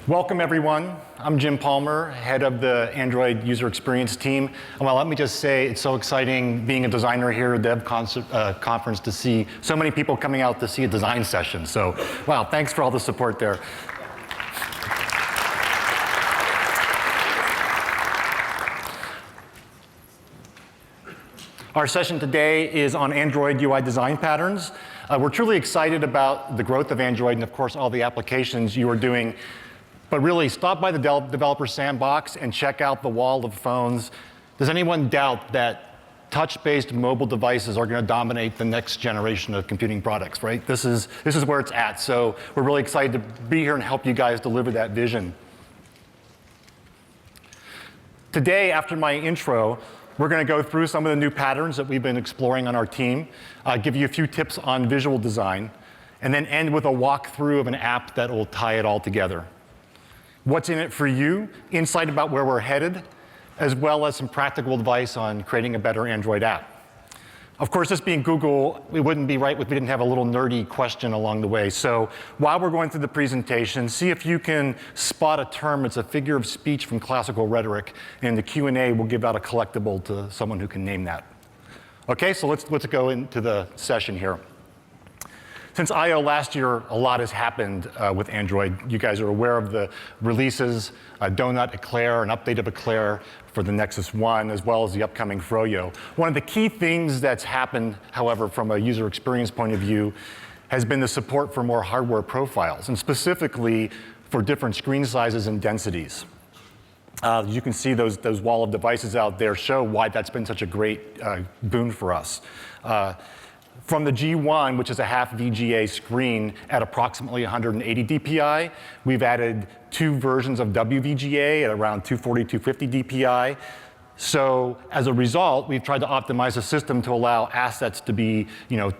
Welcome, everyone. I'm Jim Palmer, head of the Android user experience team. And well, let me just say, it's so exciting being a designer here at the Dev Conference to see so many people coming out to see a design session. So, wow, thanks for all the support there. Our session today is on Android UI design patterns. We're truly excited about the growth of Android and, of course, all the applications you are doing. But really, stop by the developer sandbox and check out the wall of phones. Does anyone doubt that touch-based mobile devices are going to dominate the next generation of computing products, right? This is where it's at. So we're really excited to be here and help you guys deliver that vision. Today, after my intro, we're going to go through some of the new patterns that we've been exploring on our team, give you a few tips on visual design, and then end with a walkthrough of an app that will tie it all together. What's in it for you, insight about where we're headed, as well as some practical advice on creating a better Android app. Of course, this being Google, it wouldn't be right if we didn't have a little nerdy question along the way. So while we're going through the presentation, see if you can spot a term. It's a figure of speech from classical rhetoric. And the Q&A will give out a collectible to someone who can name that. OK, so let's go into the session here. Since I/O last year, a lot has happened with Android. You guys are aware of the releases, Donut, Eclair, an update of Eclair for the Nexus 1, as well as the upcoming Froyo. One of the key things that's happened, however, from a user experience point of view, has been the support for more hardware profiles, and specifically for different screen sizes and densities. You can see those wall of devices out there show why that's been such a great boon for us. From the G1, which is a half VGA screen at approximately 180 DPI, we've added 2 versions of WVGA at around 240, 250 DPI. So as a result, we've tried to optimize the system to allow assets to be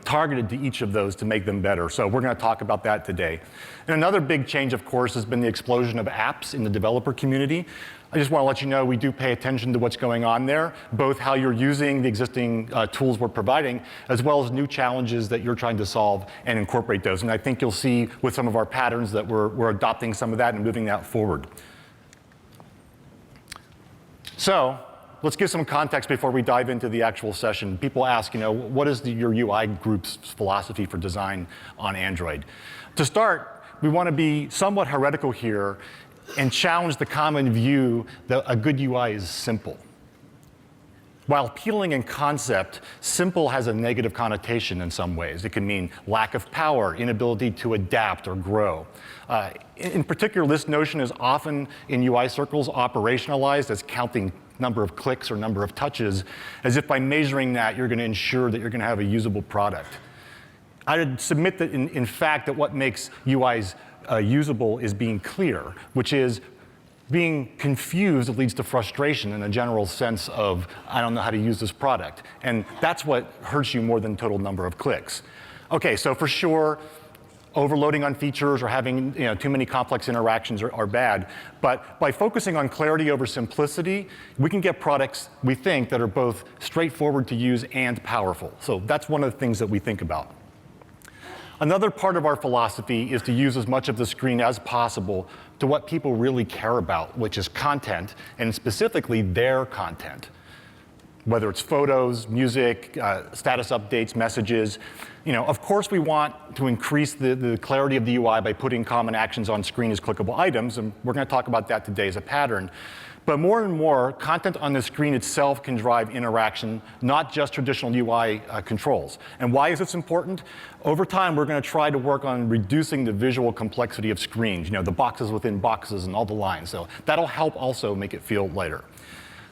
targeted to each of those to make them better. So we're going to talk about that today. And another big change, of course, has been the explosion of apps in the developer community. I just want to let you know we do pay attention to what's going on there, both how you're using the existing tools we're providing, as well as new challenges that you're trying to solve and incorporate those. And I think you'll see with some of our patterns that we're adopting some of that and moving that forward. So let's give some context before we dive into the actual session. People ask, what is your UI group's philosophy for design on Android? To start, we want to be somewhat heretical here and challenge the common view that a good UI is simple. While appealing in concept, simple has a negative connotation in some ways. It can mean lack of power, inability to adapt or grow. In particular, this notion is often in UI circles operationalized as counting number of clicks or number of touches, as if by measuring that, you're going to ensure that you're going to have a usable product. I would submit that, in fact, that what makes UIs usable is being clear, which is being confused leads to frustration and a general sense of, I don't know how to use this product. And that's what hurts you more than total number of clicks. OK, so for sure, overloading on features or having too many complex interactions are bad. But by focusing on clarity over simplicity, we can get products, we think, that are both straightforward to use and powerful. So that's one of the things that we think about. Another part of our philosophy is to use as much of the screen as possible to what people really care about, which is content, and specifically their content. Whether it's photos, music, status updates, messages. Of course, we want to increase the clarity of the UI by putting common actions on screen as clickable items, and we're going to talk about that today as a pattern. But more and more, content on the screen itself can drive interaction, not just traditional UI controls. And why is this important? Over time, we're going to try to work on reducing the visual complexity of screens, the boxes within boxes and all the lines. So that'll help also make it feel lighter.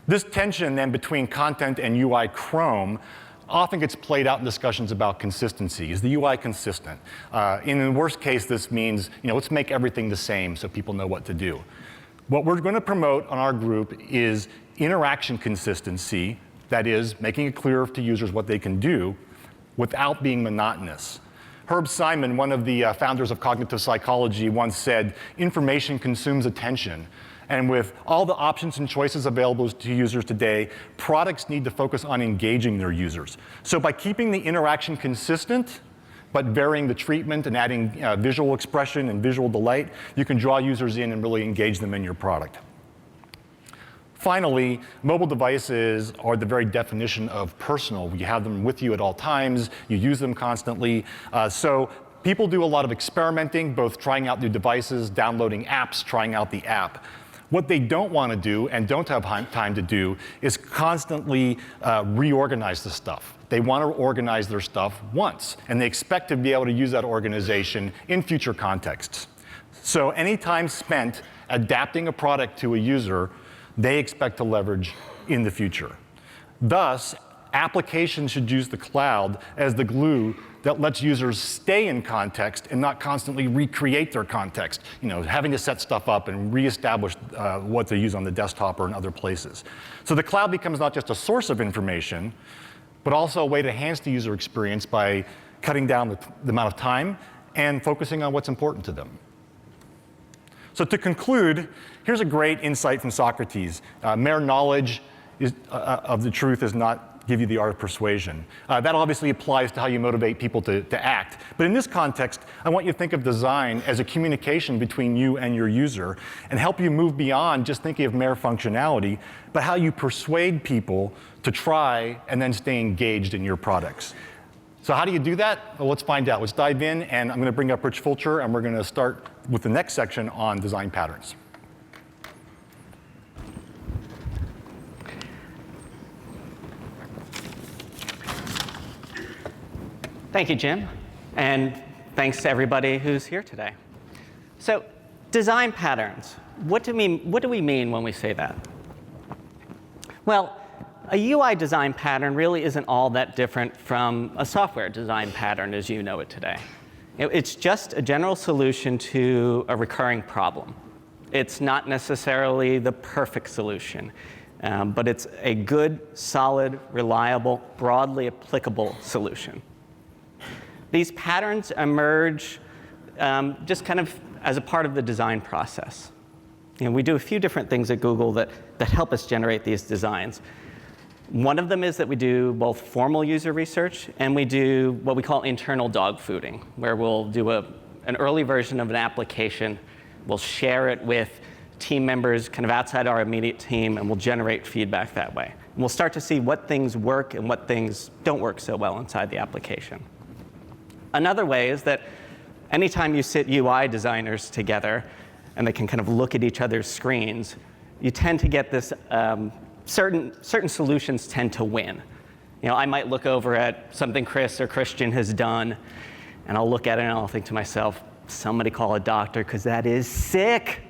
This tension then between content and UI Chrome often gets played out in discussions about consistency. Is the UI consistent? In the worst case, this means, let's make everything the same so people know what to do. What we're going to promote on our group is interaction consistency, that is, making it clear to users what they can do without being monotonous. Herb Simon, one of the founders of cognitive psychology, once said, information consumes attention. And with all the options and choices available to users today, products need to focus on engaging their users. So by keeping the interaction consistent, but varying the treatment and adding visual expression and visual delight, you can draw users in and really engage them in your product. Finally, mobile devices are the very definition of personal. You have them with you at all times. You use them constantly. So people do a lot of experimenting, both trying out new devices, downloading apps, trying out the app. What they don't want to do and don't have time to do is constantly reorganize the stuff. They want to organize their stuff once, and they expect to be able to use that organization in future contexts. So any time spent adapting a product to a user, they expect to leverage in the future. Thus, applications should use the cloud as the glue that lets users stay in context and not constantly recreate their context, having to set stuff up and reestablish what they use on the desktop or in other places. So the cloud becomes not just a source of information, but also a way to enhance the user experience by cutting down the amount of time and focusing on what's important to them. So to conclude, here's a great insight from Socrates. Mere knowledge of the truth does not give you the art of persuasion. That obviously applies to how you motivate people to act. But in this context, I want you to think of design as a communication between you and your user and help you move beyond just thinking of mere functionality, but how you persuade people to try and then stay engaged in your products. So how do you do that? Well, let's find out. Let's dive in, and I'm going to bring up Rich Fulcher, and we're going to start with the next section on design patterns. Thank you, Jim, and thanks to everybody who's here today. So, design patterns. What do we mean when we say that? Well, a UI design pattern really isn't all that different from a software design pattern as you know it today. It's just a general solution to a recurring problem. It's not necessarily the perfect solution, but it's a good, solid, reliable, broadly applicable solution. These patterns emerge just kind of as a part of the design process. We do a few different things at Google that help us generate these designs. One of them is that we do both formal user research and we do what we call internal dog fooding, where we'll do an early version of an application. We'll share it with team members kind of outside our immediate team, and we'll generate feedback that way. And we'll start to see what things work and what things don't work so well inside the application. Another way is that anytime you sit UI designers together and they can kind of look at each other's screens, you tend to get this certain solutions tend to win. I might look over at something Chris or Christian has done, and I'll look at it and I'll think to myself, somebody call a doctor because that is sick.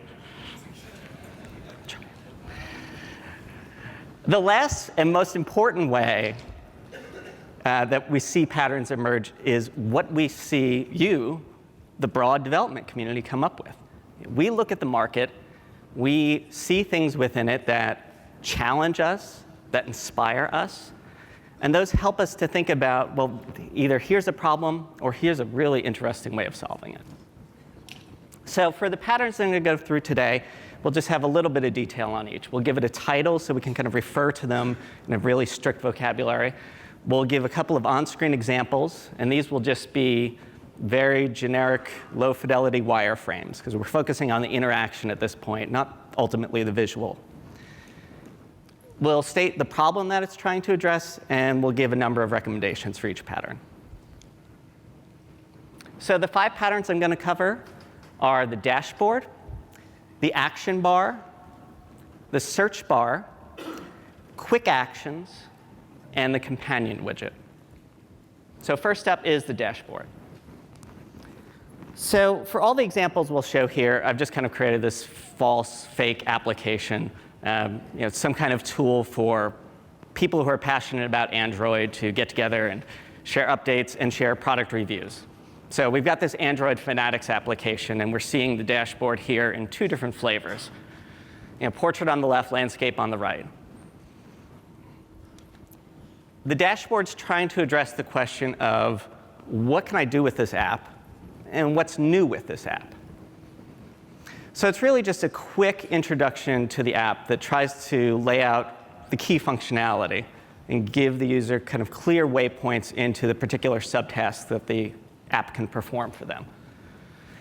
The last and most important way that we see patterns emerge is what we see you, the broad development community, come up with. We look at the market, we see things within it that challenge us, that inspire us, and those help us to think about, well, either here's a problem or here's a really interesting way of solving it. So for the patterns that I'm going to go through today, we'll just have a little bit of detail on each. We'll give it a title so we can kind of refer to them in a really strict vocabulary. We'll give a couple of on-screen examples, and these will just be very generic, low-fidelity wireframes, because we're focusing on the interaction at this point, not ultimately the visual. We'll state the problem that it's trying to address, and we'll give a number of recommendations for each pattern. So the 5 patterns I'm going to cover are the dashboard, the action bar, the search bar, quick actions, and the companion widget. So first up is the dashboard. So for all the examples we'll show here, I've just kind of created this false, fake application, some kind of tool for people who are passionate about Android to get together and share updates and share product reviews. So we've got this Android Fanatics application, and we're seeing the dashboard here in 2 different flavors. Portrait on the left, landscape on the right. The dashboard's trying to address the question of what can I do with this app and what's new with this app. So it's really just a quick introduction to the app that tries to lay out the key functionality and give the user kind of clear waypoints into the particular subtasks that the app can perform for them.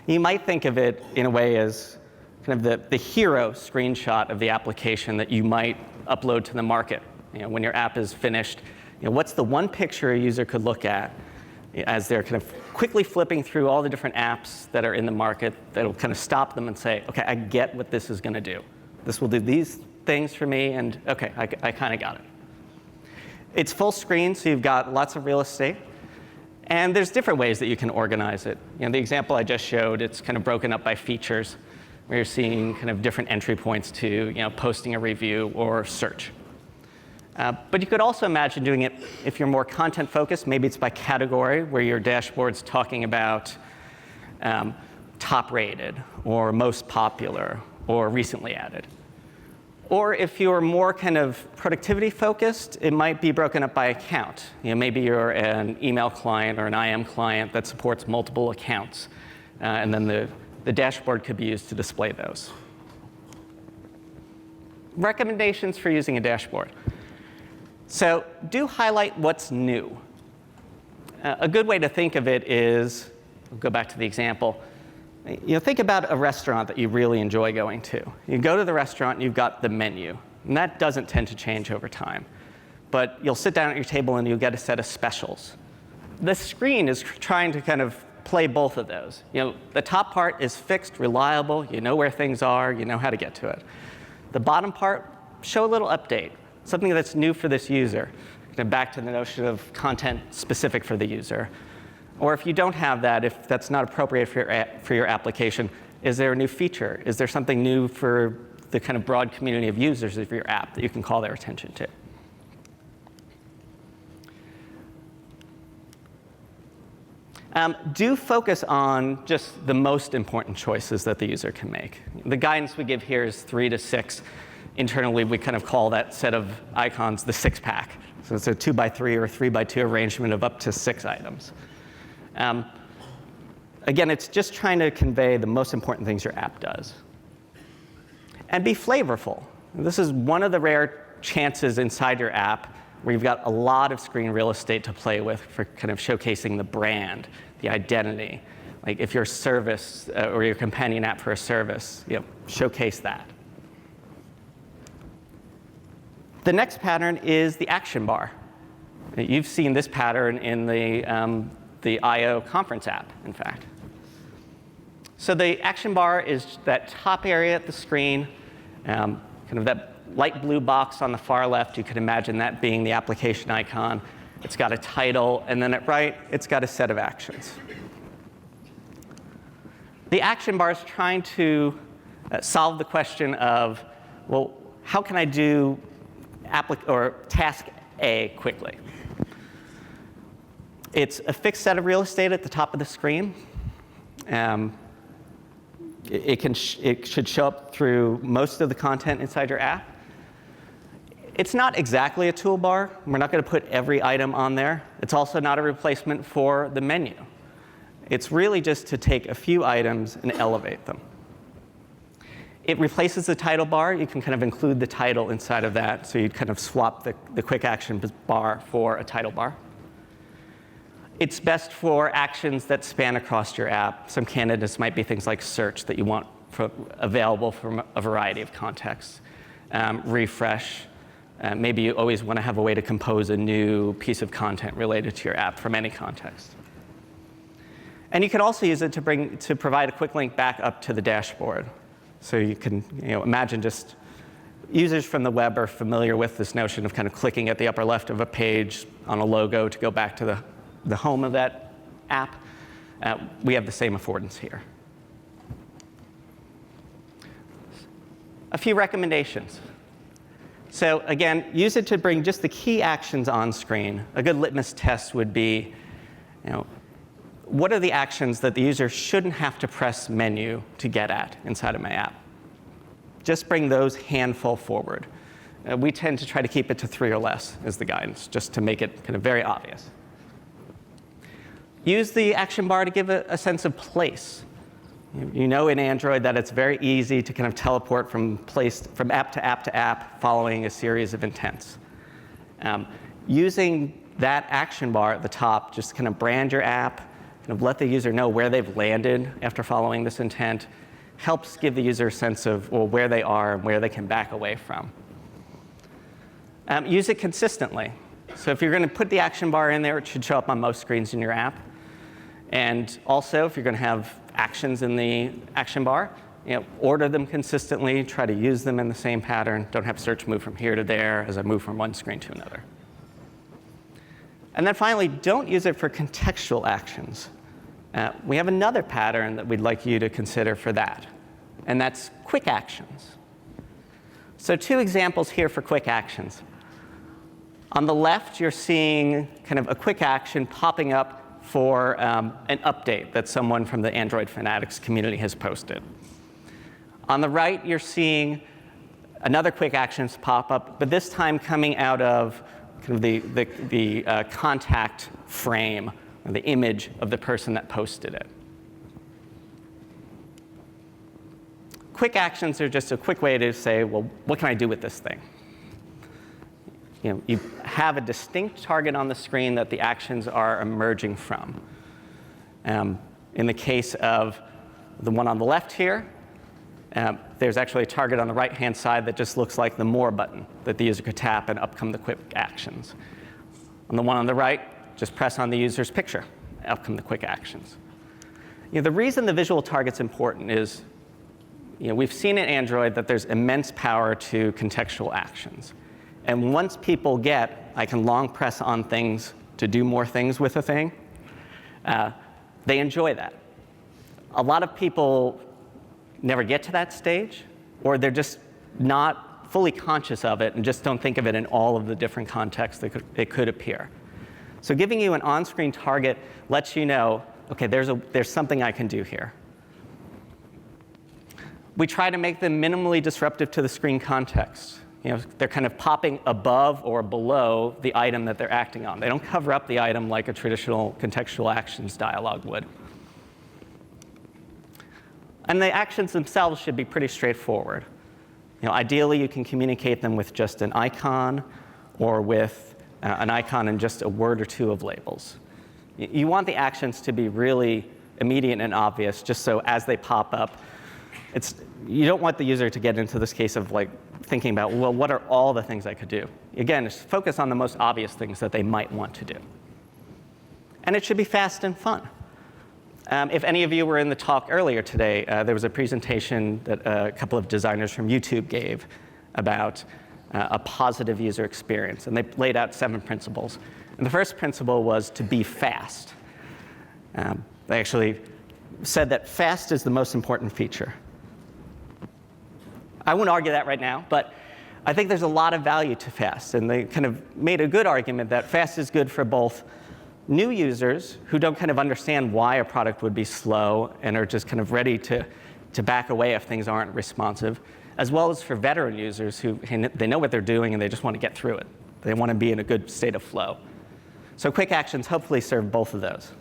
You might think of it in a way as kind of the hero screenshot of the application that you might upload to the market. When your app is finished, what's the one picture a user could look at as they're kind of quickly flipping through all the different apps that are in the market that'll kind of stop them and say, OK, I get what this is going to do. This will do these things for me, and OK, I kind of got it. It's full screen, so you've got lots of real estate. And there's different ways that you can organize it. The example I just showed, it's kind of broken up by features, where you're seeing kind of different entry points to posting a review or search. But you could also imagine doing it if you're more content focused. Maybe it's by category, where your dashboard's talking about top rated, or most popular, or recently added. Or if you're more kind of productivity focused, it might be broken up by account. Maybe you're an email client or an IM client that supports multiple accounts. And then the dashboard could be used to display those. Recommendations for using a dashboard. So do highlight what's new. A good way to think of it is, we'll go back to the example. Think about a restaurant that you really enjoy going to. You go to the restaurant, and you've got the menu. And that doesn't tend to change over time. But you'll sit down at your table, and you'll get a set of specials. The screen is trying to kind of play both of those. The top part is fixed, reliable. You know where things are. You know how to get to it. The bottom part, show a little update, something that's new for this user. Back to the notion of content specific for the user. Or if you don't have that, if that's not appropriate for your application, is there a new feature? Is there something new for the kind of broad community of users of your app that you can call their attention to? Do focus on just the most important choices that the user can make. The guidance we give here is 3 to 6. Internally, we kind of call that set of icons the 6-pack. So it's a 2x3 or 3x2 arrangement of up to 6 items. Again, it's just trying to convey the most important things your app does. And be flavorful. This is one of the rare chances inside your app where you've got a lot of screen real estate to play with for kind of showcasing the brand, the identity. Like if you're a service or your companion app for a service, showcase that. The next pattern is the action bar. You've seen this pattern in the I/O conference app, in fact. So the action bar is that top area at the screen, kind of that light blue box on the far left. You could imagine that being the application icon. It's got a title, and then at right, it's got a set of actions. The action bar is trying to solve the question of, well, how can I do task A quickly? It's a fixed set of real estate at the top of the screen. It should show up through most of the content inside your app. It's not exactly a toolbar. We're not going to put every item on there. It's also not a replacement for the menu. It's really just to take a few items and elevate them. It replaces the title bar. You can kind of include the title inside of that. So you'd kind of swap the quick action bar for a title bar. It's best for actions that span across your app. Some candidates might be things like search that you want available from a variety of contexts. Refresh. Maybe you always want to have a way to compose a new piece of content related to your app from any context. And you can also use it to provide a quick link back up to the dashboard. So you can imagine just users from the web are familiar with this notion of kind of clicking at the upper left of a page on a logo to go back to the home of that app. We have the same affordance here. A few recommendations. So again, use it to bring just the key actions on screen. A good litmus test would be, what are the actions that the user shouldn't have to press menu to get at inside of my app? Just bring those handful forward. We tend to try to keep it to 3 or less as the guidance, just to make it kind of very obvious. Use the action bar to give a sense of place. You know in Android that it's very easy to kind of teleport from app to app to app following a series of intents. Using that action bar at the top, just kind of brand your app, kind of let the user know where they've landed after following this intent, helps give the user a sense of where they are and where they can back away from. Use it consistently. So if you're going to put the action bar in there, it should show up on most screens in your app. And also, if you're going to have actions in the action bar, order them consistently, try to use them in the same pattern. Don't have search move from here to there as I move from one screen to another. And then finally, don't use it for contextual actions. We have another pattern that we'd like you to consider for that, and that's quick actions. So 2 examples here for quick actions. On the left, you're seeing kind of a quick action popping up for an update that someone from the Android Fanatics community has posted. On the right, you're seeing another quick actions pop up, but this time coming out of kind of the contact frame, or the image of the person that posted it. Quick actions are just a quick way to say, well, what can I do with this thing? You have a distinct target on the screen that the actions are emerging from. In the case of the one on the left here, there's actually a target on the right-hand side that just looks like the More button that the user could tap and up come the quick actions. On the one on the right, just press on the user's picture, up come the quick actions. The reason the visual target's important is we've seen in Android that there's immense power to contextual actions. And once people get, I can long press on things to do more things with a thing, they enjoy that. A lot of people never get to that stage, or they're just not fully conscious of it and just don't think of it in all of the different contexts that it could appear. So giving you an on-screen target lets you know, OK, there's something I can do here. We try to make them minimally disruptive to the screen context. They're kind of popping above or below the item that they're acting on. They don't cover up the item like a traditional contextual actions dialog would. And the actions themselves should be pretty straightforward. Ideally, you can communicate them with just an icon or with an icon and just a word or 2 of labels. You want the actions to be really immediate and obvious, just so as they pop up, you don't want the user to get into this case of thinking about, well, what are all the things I could do? Again, just focus on the most obvious things that they might want to do. And it should be fast and fun. If any of you were in the talk earlier today, there was a presentation that a couple of designers from YouTube gave about a positive user experience. And they laid out 7 principles. And the first principle was to be fast. They actually said that fast is the most important feature. I won't argue that right now, but I think there's a lot of value to fast. And they kind of made a good argument that fast is good for both new users who don't kind of understand why a product would be slow and are just kind of ready to back away if things aren't responsive, as well as for veteran users who they know what they're doing and they just want to get through it. They want to be in a good state of flow. So quick actions hopefully serve both of those.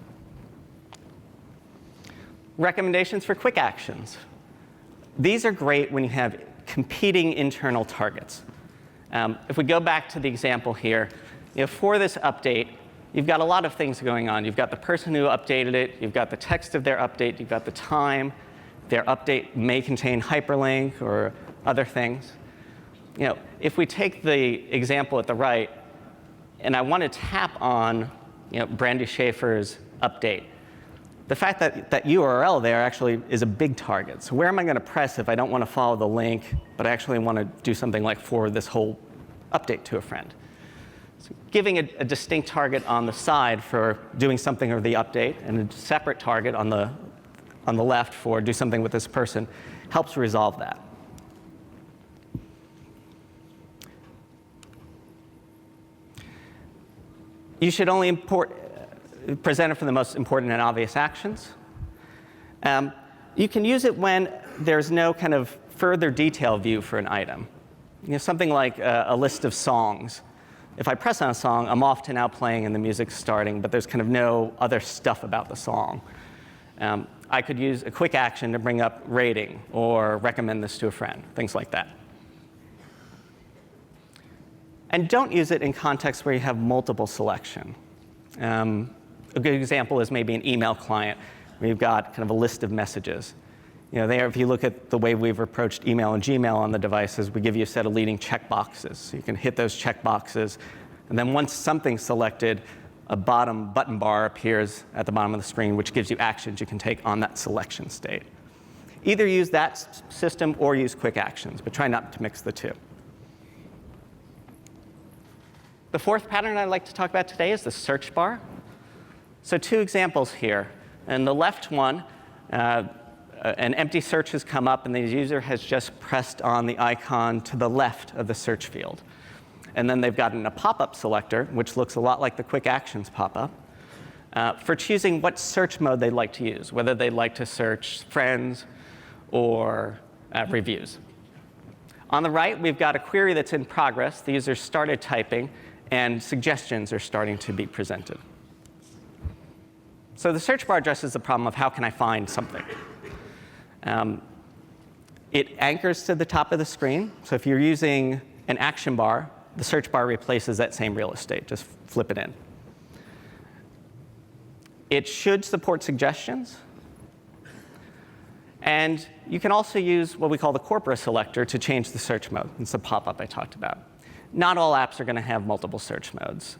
Recommendations for quick actions. These are great when you have competing internal targets. If we go back to the example here, for this update, you've got a lot of things going on. You've got the person who updated it. You've got the text of their update. You've got the time. Their update may contain hyperlink or other things. If we take the example at the right, and I want to tap on Brandy Schaefer's update, the fact that that URL there actually is a big target. So where am I going to press if I don't want to follow the link, but I actually want to do something like forward this whole update to a friend? So giving a distinct target on the side for doing something with the update and a separate target on the left for do something with this person helps resolve that. You should only present it for the most important and obvious actions. You can use it when there's no kind of further detail view for an item. Something like a list of songs. If I press on a song, I'm off to now playing and the music's starting, but there's kind of no other stuff about the song. I could use a quick action to bring up rating or recommend this to a friend, things like that. And don't use it in contexts where you have multiple selection. A good example is maybe an email client where you've got kind of a list of messages. There, if you look at the way we've approached email and Gmail on the devices, we give you a set of leading checkboxes. So you can hit those checkboxes, and then once something's selected, a bottom button bar appears at the bottom of the screen, which gives you actions you can take on that selection state. Either use that system or use quick actions, but try not to mix the two. The fourth pattern I'd like to talk about today is the search bar. So 2 examples here. In the left one, an empty search has come up, and the user has just pressed on the icon to the left of the search field. And then they've gotten a pop-up selector, which looks a lot like the quick actions pop-up, for choosing what search mode they'd like to use, whether they'd like to search friends or reviews. On the right, we've got a query that's in progress. The user started typing, and suggestions are starting to be presented. So the search bar addresses the problem of how can I find something. It anchors to the top of the screen. So if you're using an action bar, the search bar replaces that same real estate. Just flip it in. It should support suggestions. And you can also use what we call the corpora selector to change the search mode. It's the pop-up I talked about. Not all apps are going to have multiple search modes.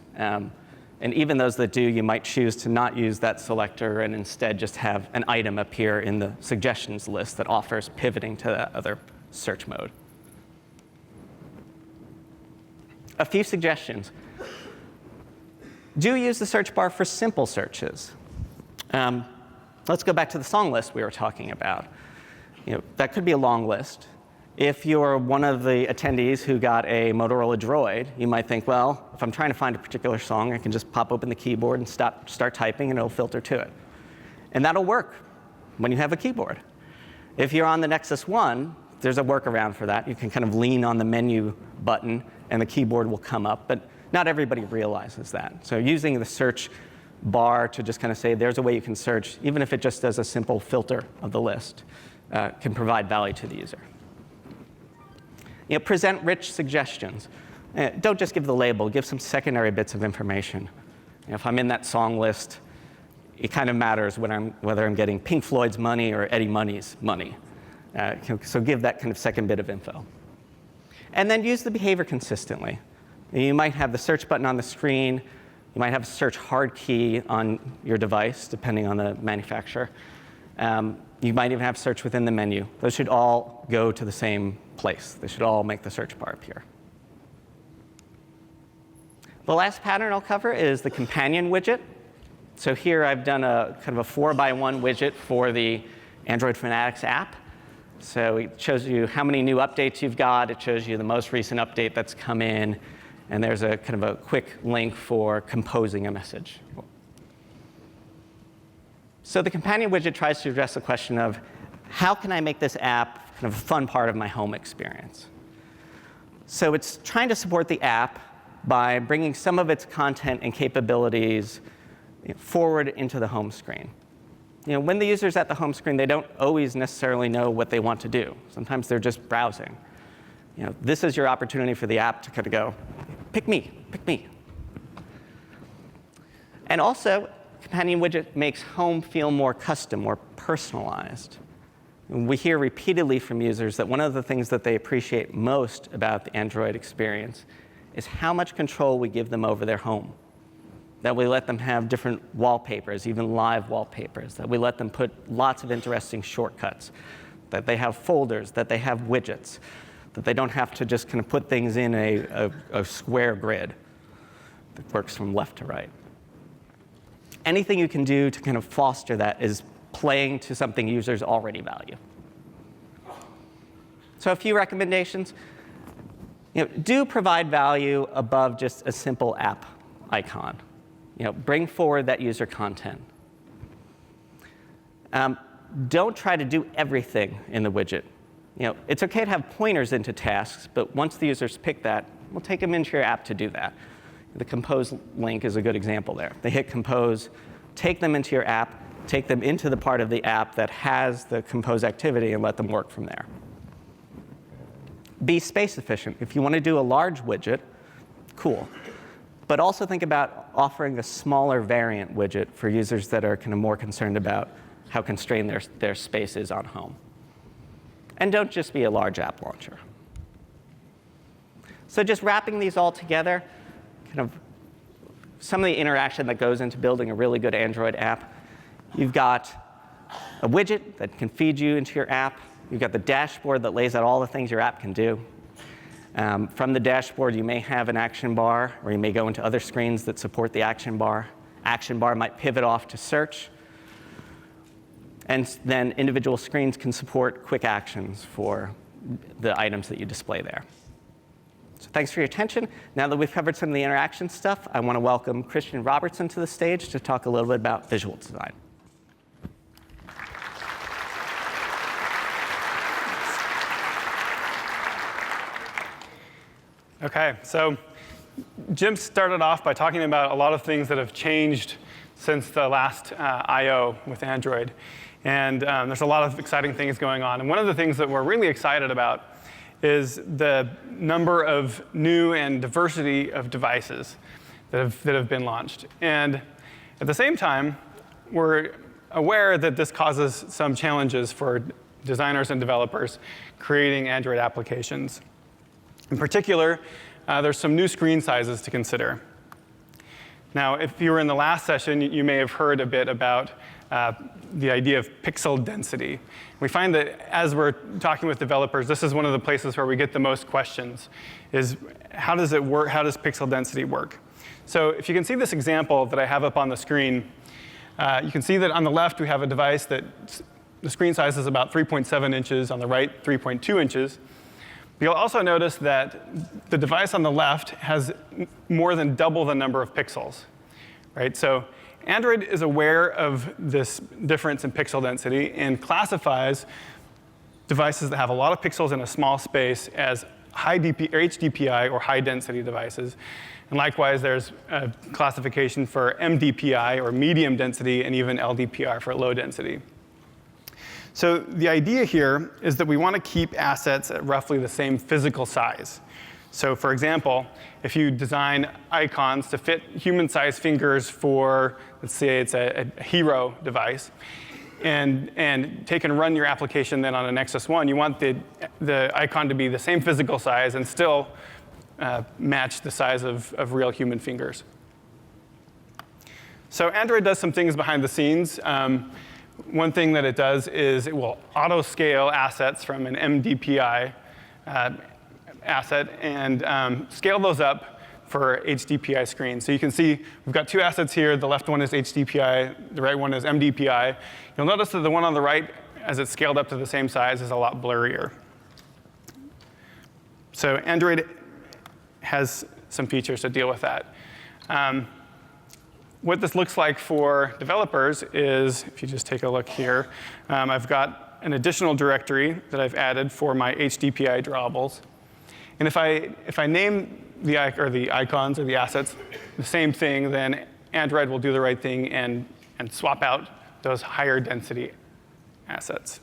And even those that do, you might choose to not use that selector and instead just have an item appear in the suggestions list that offers pivoting to that other search mode. A few suggestions. Do use the search bar for simple searches. Let's go back to the song list we were talking about. That could be a long list. If you're one of the attendees who got a Motorola Droid, you might think, well, if I'm trying to find a particular song, I can just pop open the keyboard and start typing, and it'll filter to it. And that'll work when you have a keyboard. If you're on the Nexus 1, there's a workaround for that. You can kind of lean on the menu button, and the keyboard will come up. But not everybody realizes that. So using the search bar to just kind of say, there's a way you can search, even if it just does a simple filter of the list, can provide value to the user. Present rich suggestions. Don't just give the label. Give some secondary bits of information. If I'm in that song list, it kind of matters whether I'm getting Pink Floyd's money or Eddie Money's money. So give that kind of second bit of info. And then use the behavior consistently. You might have the search button on the screen. You might have a search hard key on your device, depending on the manufacturer. You might even have search within the menu. Those should all go to the same place. They should all make the search bar appear. The last pattern I'll cover is the companion widget. So here I've done a kind of a 4x1 widget for the Android Fanatics app. So it shows you how many new updates you've got. It shows you the most recent update that's come in. And there's a kind of a quick link for composing a message. So the companion widget tries to address the question of, how can I make this app kind of a fun part of my home experience? So it's trying to support the app by bringing some of its content and capabilities forward into the home screen. When the user's at the home screen, they don't always necessarily know what they want to do. Sometimes they're just browsing. This is your opportunity for the app to kind of go, pick me, pick me. And also, Companion Widget makes home feel more custom, more personalized. And we hear repeatedly from users that one of the things that they appreciate most about the Android experience is how much control we give them over their home. That we let them have different wallpapers, even live wallpapers. That we let them put lots of interesting shortcuts. That they have folders, that they have widgets. That they don't have to just kind of put things in a square grid that works from left to right. Anything you can do to kind of foster that is playing to something users already value. So a few recommendations. Do provide value above just a simple app icon. Bring forward that user content. Don't try to do everything in the widget. It's OK to have pointers into tasks, but once the users pick that, we'll take them into your app to do that. The compose link is a good example there. They hit compose, take them into your app, take them into the part of the app that has the compose activity, and let them work from there. Be space efficient. If you want to do a large widget, cool. but also think about offering a smaller variant widget for users that are kind of more concerned about how constrained their space is on home. And don't just be a large app launcher. So just wrapping these all together, kind of some of the interaction that goes into building a really good Android app. You've got a widget that can feed you into your app. You've got the dashboard that lays out all the things your app can do. From the dashboard, you may have an action bar, or you may go into other screens that support the action bar. Action bar might pivot off to search. And then individual screens can support quick actions for the items that you display there. So thanks for your attention. Now that we've covered some of the interaction stuff, I want to welcome Christian Robertson to the stage to talk a little bit about visual design. OK, so Jim started off by talking about a lot of things that have changed since the last I/O with Android. And there's a lot of exciting things going on. And one of the things that we're really excited about is the number of new and diversity of devices that have been launched. And at the same time, we're aware that this causes some challenges for designers and developers creating Android applications. In particular, there's some new screen sizes to consider. Now, if you were in the last session, you may have heard a bit about the idea of pixel density. We find that as we're talking with developers, this is one of the places where we get the most questions, is how does it work? How does pixel density work? So if you can see this example that I have up on the screen, you can see that on the left, we have a device that the screen size is about 3.7 inches, on the right, 3.2 inches. You'll also notice that the device on the left has more than double the number of pixels, right? So Android is aware of this difference in pixel density and classifies devices that have a lot of pixels in a small space as high HDPI or high density devices. And likewise, there's a classification for MDPI or medium density and even LDPI for low density. So the idea here is that we want to keep assets at roughly the same physical size. So for example, if you design icons to fit human-sized fingers for, let's say it's a Hero device, and take and run your application then on a Nexus 1, you want the icon to be the same physical size and still match the size of real human fingers. So Android does some things behind the scenes. One thing that it does is it will auto-scale assets from an MDPI asset and scale those up for HDPI screens. So you can see we've got two assets here. The left one is HDPI. The right one is MDPI. You'll notice that the one on the right, as it's scaled up to the same size, is a lot blurrier. So Android has some features to deal with that. What this looks like for developers is, if you just take a look here, I've got an additional directory that I've added for my HDPI drawables. And if I name the icons or the assets the same thing, then Android will do the right thing and swap out those higher density assets.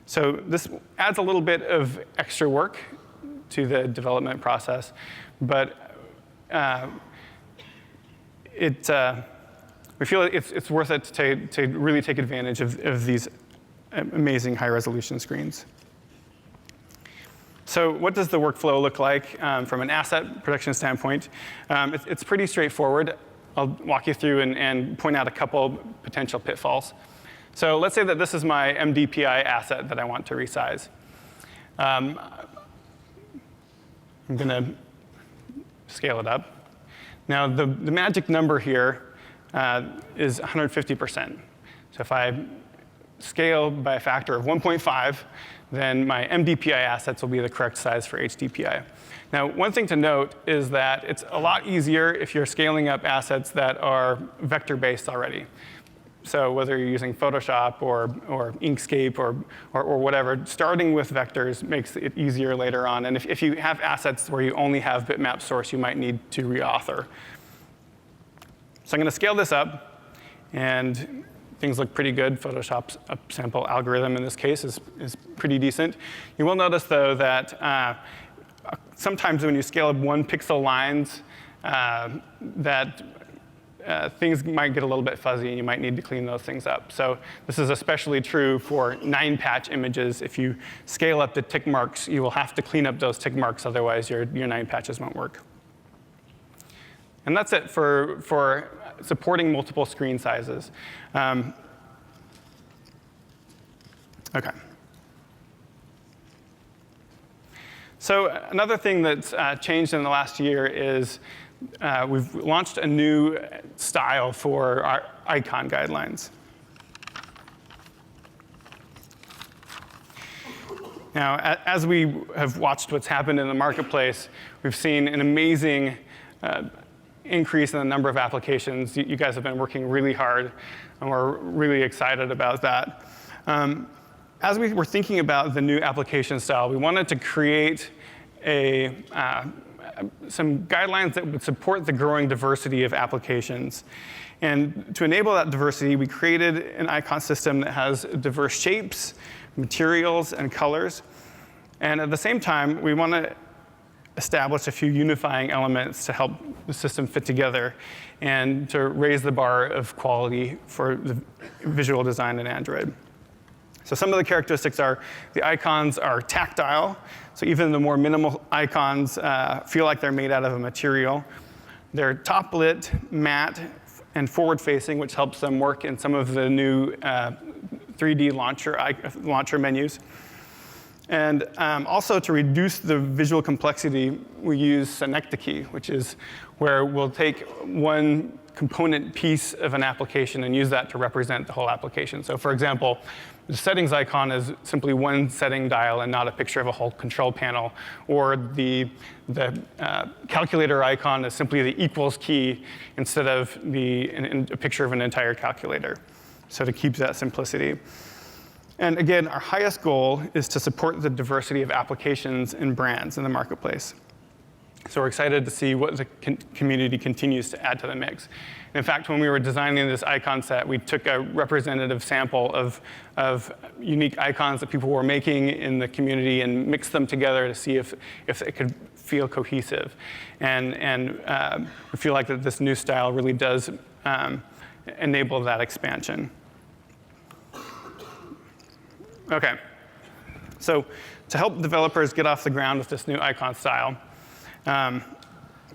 So this adds a little bit of extra work to the development process, but we feel it's worth it to really take advantage of these amazing high-resolution screens. So what does the workflow look like from an asset protection standpoint? It's pretty straightforward. I'll walk you through and point out a couple potential pitfalls. So let's say that this is my MDPI asset that I want to resize. I'm going to scale it up. Now, the magic number here is 150%. So if I scale by a factor of 1.5, then my MDPI assets will be the correct size for HDPI. Now, one thing to note is that it's a lot easier if you're scaling up assets that are vector-based already. So whether you're using Photoshop or Inkscape or whatever, starting with vectors makes it easier later on. And if you have assets where you only have bitmap source, you might need to reauthor. So I'm going to scale this up, and things look pretty good. Photoshop's upsample algorithm in this case is pretty decent. You will notice, though, that sometimes when you scale up one pixel lines, things might get a little bit fuzzy and you might need to clean those things up. So this is especially true for 9-patch images. If you scale up the tick marks, you will have to clean up those tick marks, otherwise your 9 patches won't work. And that's it for supporting multiple screen sizes. OK. So another thing that's changed in the last year is we've launched a new style for our icon guidelines. Now, as we have watched what's happened in the marketplace, we've seen an amazing increase in the number of applications. You guys have been working really hard, and we're really excited about that. As we were thinking about the new application style, we wanted to create some guidelines that would support the growing diversity of applications. And to enable that diversity, we created an icon system that has diverse shapes, materials, and colors. And at the same time, we want to establish a few unifying elements to help the system fit together and to raise the bar of quality for the visual design in Android. So some of the characteristics are the icons are tactile. So even the more minimal icons feel like they're made out of a material. They're top-lit, matte, and forward-facing, which helps them work in some of the new 3D launcher menus. And also to reduce the visual complexity, we use synecdoche, which is where we'll take one component piece of an application and use that to represent the whole application. So for example, the settings icon is simply one setting dial and not a picture of a whole control panel. Or the calculator icon is simply the equals key instead of a picture of an entire calculator. So to keep that simplicity. And again, our highest goal is to support the diversity of applications and brands in the marketplace. So we're excited to see what the community continues to add to the mix. And in fact, when we were designing this icon set, we took a representative sample of unique icons that people were making in the community and mixed them together to see if it could feel cohesive. And we feel like that this new style really does enable that expansion. OK. So to help developers get off the ground with this new icon style,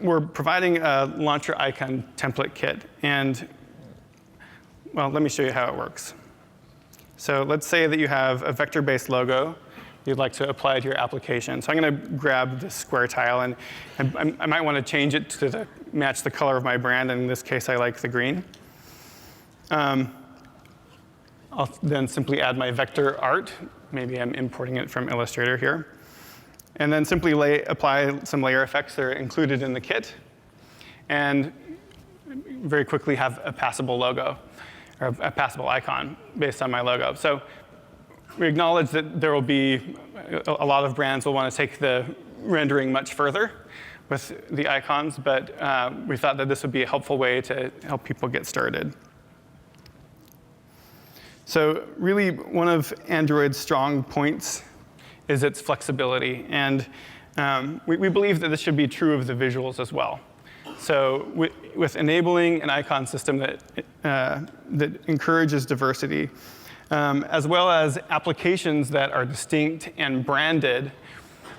we're providing a launcher icon template kit. And well, let me show you how it works. So let's say that you have a vector-based logo you'd like to apply to your application. So I'm going to grab this square tile, and I might want to change it to match the color of my brand. In this case, I like the green. I'll then simply add my vector art. Maybe I'm importing it from Illustrator here. And then simply apply some layer effects that are included in the kit. And very quickly have a passable logo, or a passable icon based on my logo. So we acknowledge that there will be a lot of brands will want to take the rendering much further with the icons. But we thought that this would be a helpful way to help people get started. So really, one of Android's strong points is its flexibility. And we believe that this should be true of the visuals as well. So with enabling an icon system that encourages diversity, as well as applications that are distinct and branded,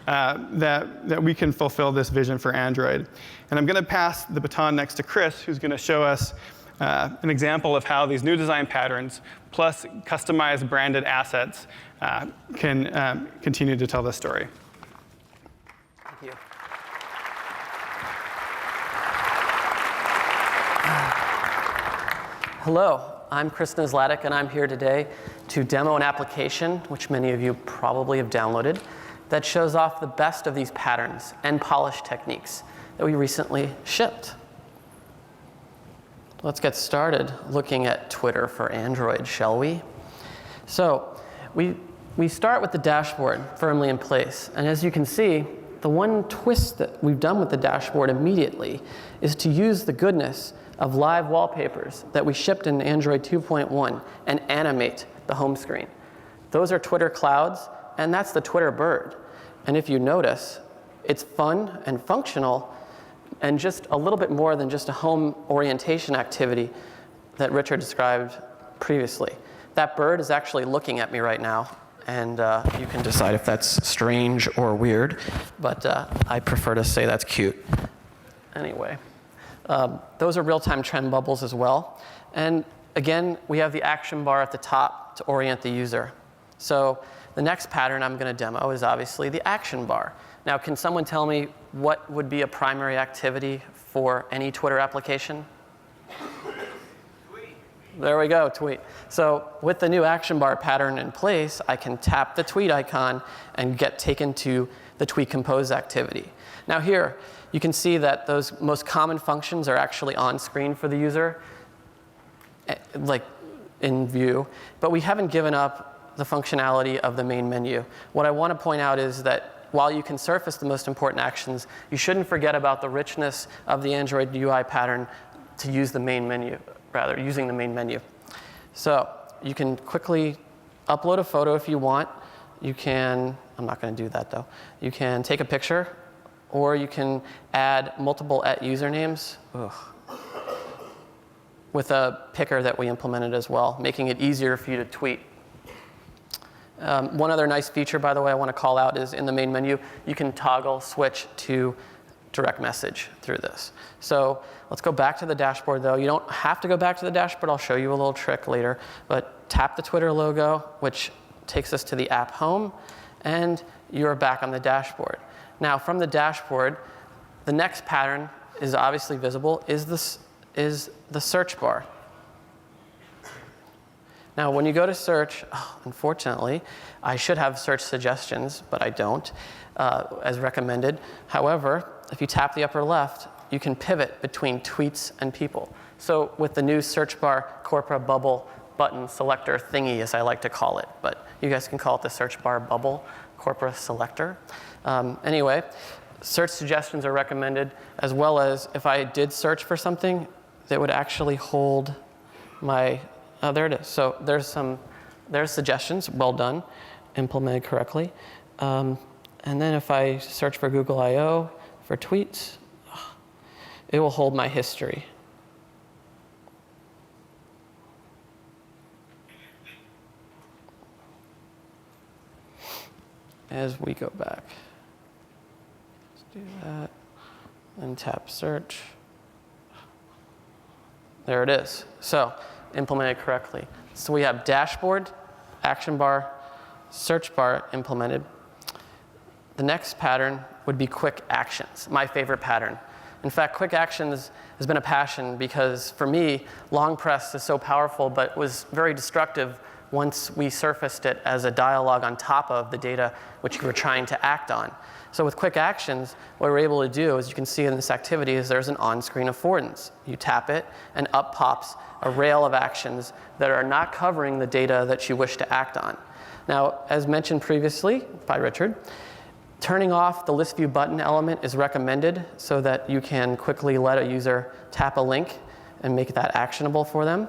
that we can fulfill this vision for Android. And I'm going to pass the baton next to Chris, who's going to show us an example of how these new design patterns plus customized branded assets can continue to tell this story. Thank you. Hello, I'm Chris Nesladek, and I'm here today to demo an application, which many of you probably have downloaded, that shows off the best of these patterns and polish techniques that we recently shipped. Let's get started looking at Twitter for Android, shall we? So we start with the dashboard firmly in place. And as you can see, the one twist that we've done with the dashboard immediately is to use the goodness of live wallpapers that we shipped in Android 2.1 and animate the home screen. Those are Twitter clouds, and that's the Twitter bird. And if you notice, it's fun and functional and just a little bit more than just a home orientation activity that Richard described previously. That bird is actually looking at me right now, and you can decide if that's strange or weird, but I prefer to say that's cute. Anyway, those are real-time trend bubbles as well. And again, we have the action bar at the top to orient the user. So the next pattern I'm going to demo is obviously the action bar. Now, can someone tell me what would be a primary activity for any Twitter application? Tweet. There we go, tweet. So with the new action bar pattern in place, I can tap the tweet icon and get taken to the tweet compose activity. Now here, you can see that those most common functions are actually on screen for the user, like in view, but we haven't given up the functionality of the main menu. What I want to point out is that while you can surface the most important actions, you shouldn't forget about the richness of the Android UI pattern to use the main menu, rather, using the main menu. So you can quickly upload a photo if you want. You can, I'm not going to do that though. You can take a picture, or you can add multiple usernames with a picker that we implemented as well, making it easier for you to tweet. One other nice feature, by the way, I want to call out is in the main menu, you can toggle switch to direct message through this. So let's go back to the dashboard, though. You don't have to go back to the dashboard. I'll show you a little trick later. But tap the Twitter logo, which takes us to the app home, and you're back on the dashboard. Now, from the dashboard, the next pattern is obviously visible, is the search bar. Now, when you go to search, unfortunately, I should have search suggestions, but I don't, as recommended. However, if you tap the upper left, you can pivot between tweets and people. So with the new search bar corpora bubble button selector thingy, as I like to call it, but you guys can call it the search bar bubble corpora selector. Anyway, search suggestions are recommended, as well as if I did search for something that would actually hold my, there it is. So there's suggestions, well done, implemented correctly. And then if I search for Google I/O for tweets, it will hold my history. As we go back. Let's do that, and tap search. There it is. So implemented correctly. So we have dashboard, action bar, search bar implemented. The next pattern would be quick actions, my favorite pattern. In fact, quick actions has been a passion because for me, long press is so powerful, but was very destructive once we surfaced it as a dialogue on top of the data which we were trying to act on. So with quick actions, what we're able to do, as you can see in this activity, is there's an on-screen affordance. You tap it, and up pops a rail of actions that are not covering the data that you wish to act on. Now, as mentioned previously by Richard, turning off the list view button element is recommended so that you can quickly let a user tap a link and make that actionable for them.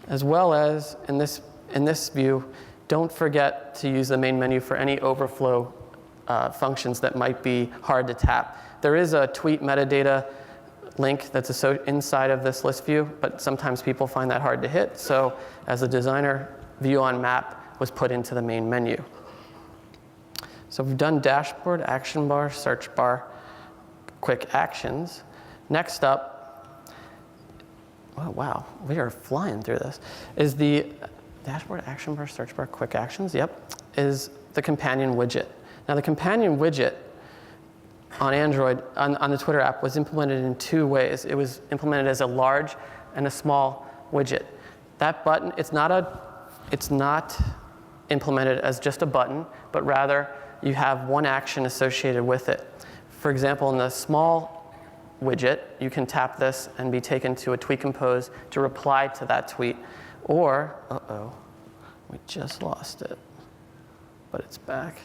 As well as, in this view, don't forget to use the main menu for any overflow functions that might be hard to tap. There is a tweet metadata link that's inside of this list view, but sometimes people find that hard to hit. So as a designer, view on map was put into the main menu. So we've done dashboard, action bar, search bar, quick actions. Next up, oh wow, we are flying through this, is the dashboard, action bar, search bar, quick actions, yep, is the companion widget. Now the companion widget on Android, on the Twitter app, was implemented in two ways. It was implemented as a large and a small widget. That button, it's not implemented as just a button, but rather you have one action associated with it. For example, in the small widget, you can tap this and be taken to a tweet compose to reply to that tweet. Or, we just lost it, but it's back.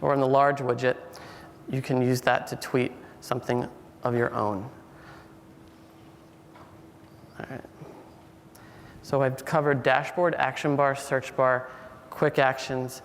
Or in the large widget, you can use that to tweet something of your own. All right. So I've covered dashboard, action bar, search bar, quick actions,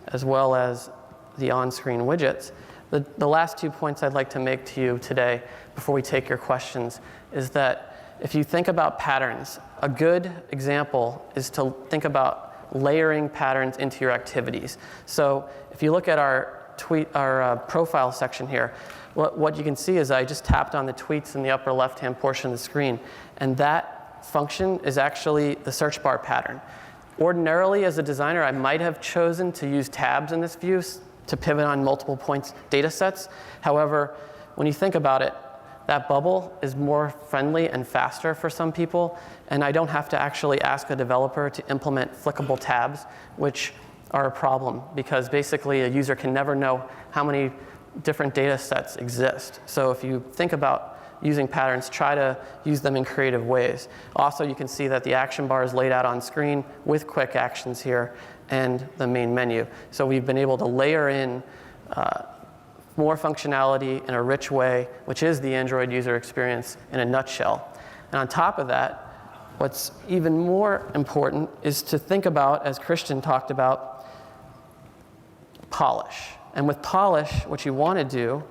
as well as the on-screen widgets. The last 2 points I'd like to make to you today before we take your questions is that if you think about patterns, a good example is to think about layering patterns into your activities. So if you look at our profile section here, what you can see is I just tapped on the tweets in the upper left-hand portion of the screen, and that function is actually the search bar pattern. Ordinarily, as a designer, I might have chosen to use tabs in this view to pivot on multiple points data sets. However, when you think about it, that bubble is more friendly and faster for some people, and I don't have to actually ask a developer to implement flickable tabs, which are a problem because basically a user can never know how many different data sets exist. So if you think about using patterns, try to use them in creative ways. Also, you can see that the action bar is laid out on screen with quick actions here and the main menu. So we've been able to layer in more functionality in a rich way, which is the Android user experience in a nutshell. And on top of that, what's even more important is to think about, as Christian talked about, polish. And with polish, what you want to do,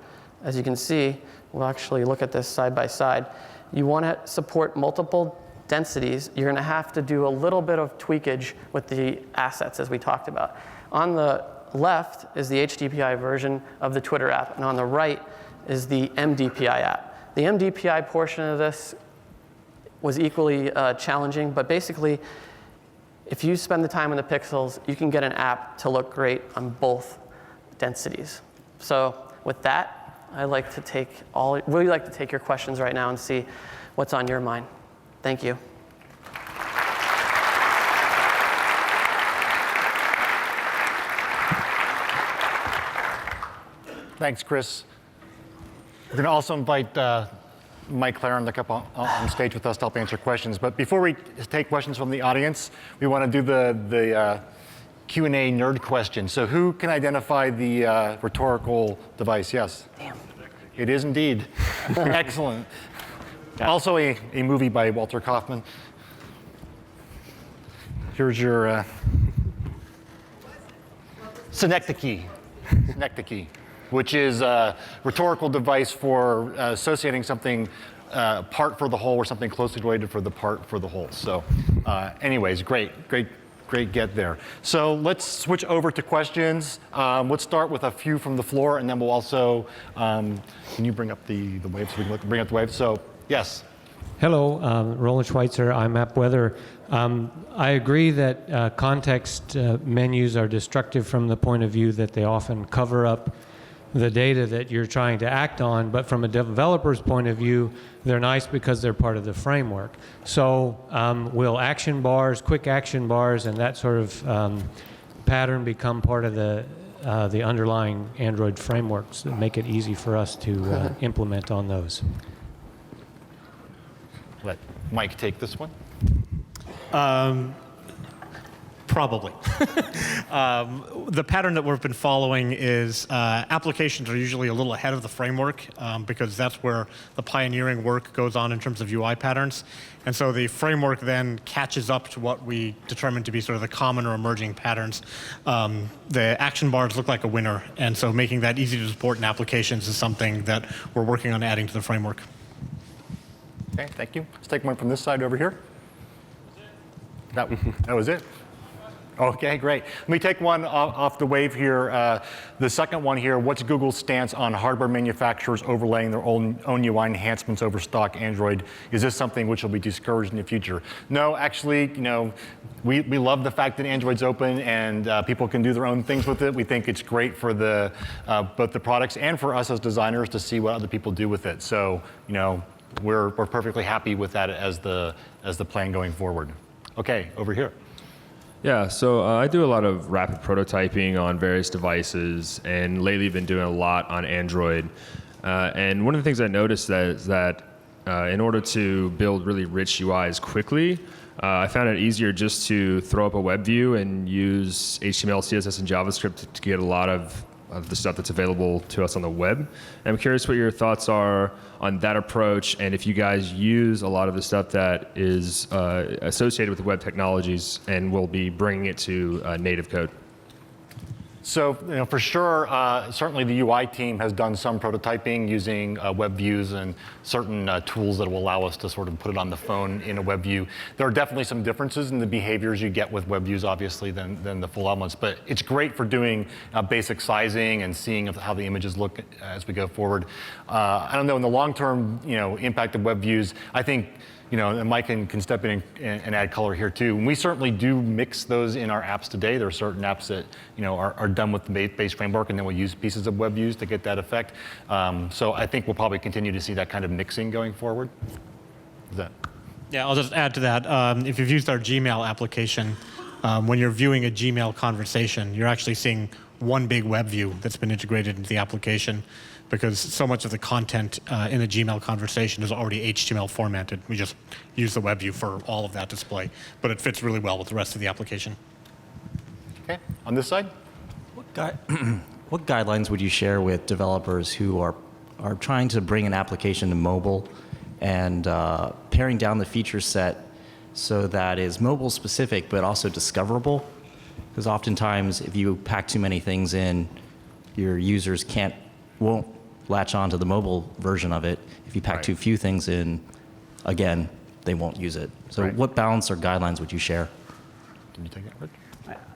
as you can see, we'll actually look at this side by side, you want to support multiple densities. You're going to have to do a little bit of tweakage with the assets, as we talked about. On the left is the HDPI version of the Twitter app, and on the right is the MDPI app. The MDPI portion of this was equally challenging, but basically, if you spend the time in the pixels, you can get an app to look great on both densities. So with that, I'd like to take your questions right now and see what's on your mind. Thank you. Thanks, Chris. We're going to also invite Mike Claren to come on stage with us to help answer questions. But before we take questions from the audience, we want to do the Q&A nerd question. So who can identify the rhetorical device? Yes? Damn. It is indeed. Excellent. Also a movie by Walter Kaufman. Here's your synecdoche. Synecdoche, which is a rhetorical device for associating something part for the whole or something closely related for the part for the whole. So anyways, great get there. So let's switch over to questions. Let's start with a few from the floor, and then we'll also, can you bring up the wave so we can bring up the wave? So yes. Hello, Roland Schweitzer. I'm AppWeather. I agree that context menus are destructive from the point of view that they often cover up the data that you're trying to act on, but from a developer's point of view, they're nice because they're part of the framework. So will action bars, quick action bars, and that sort of pattern become part of the underlying Android frameworks that make it easy for us to implement on those? Let Mike take this one. Probably. The pattern that we've been following is applications are usually a little ahead of the framework because that's where the pioneering work goes on in terms of UI patterns. And so the framework then catches up to what we determine to be sort of the common or emerging patterns. The action bars look like a winner, and so making that easy to support in applications is something that we're working on adding to the framework. Okay, thank you. Let's take one from this side over here. That was it? Okay, great. Let me take one off the wave here. The second one here, what's Google's stance on hardware manufacturers overlaying their own UI enhancements over stock Android? Is this something which will be discouraged in the future? No, actually, we love the fact that Android's open and people can do their own things with it. We think it's great for both the products and for us as designers to see what other people do with it. So, we're perfectly happy with that as the plan going forward. Okay, over here. Yeah, so I do a lot of rapid prototyping on various devices, and lately been doing a lot on Android. And one of the things I noticed is that in order to build really rich UIs quickly, I found it easier just to throw up a web view and use HTML, CSS, and JavaScript to get a lot of the stuff that's available to us on the web. And I'm curious what your thoughts are on that approach, and if you guys use a lot of the stuff that is associated with the web technologies and will be bringing it to native code. So, for sure, certainly the UI team has done some prototyping using web views and certain tools that will allow us to sort of put it on the phone in a web view. There are definitely some differences in the behaviors you get with web views, obviously, than the full elements. But it's great for doing basic sizing and seeing how the images look as we go forward. I don't know, in the long-term, impact of web views, I think, and Mike can step in and add color here too. And we certainly do mix those in our apps today. There are certain apps that are done with the base framework, and then we'll use pieces of web views to get that effect. So I think we'll probably continue to see that kind of mixing going forward. Yeah, I'll just add to that. If you've used our Gmail application, when you're viewing a Gmail conversation, you're actually seeing one big web view that's been integrated into the application, because so much of the content in the Gmail conversation is already HTML formatted. We just use the web view for all of that display, but it fits really well with the rest of the application. Okay, on this side? What guidelines would you share with developers who are trying to bring an application to mobile and paring down the feature set so that is mobile specific but also discoverable? Because oftentimes if you pack too many things in, your users won't latch on to the mobile version of it. If you pack too few things in, again, they won't use it. So what balance or guidelines would you share? Can you take it, Rich?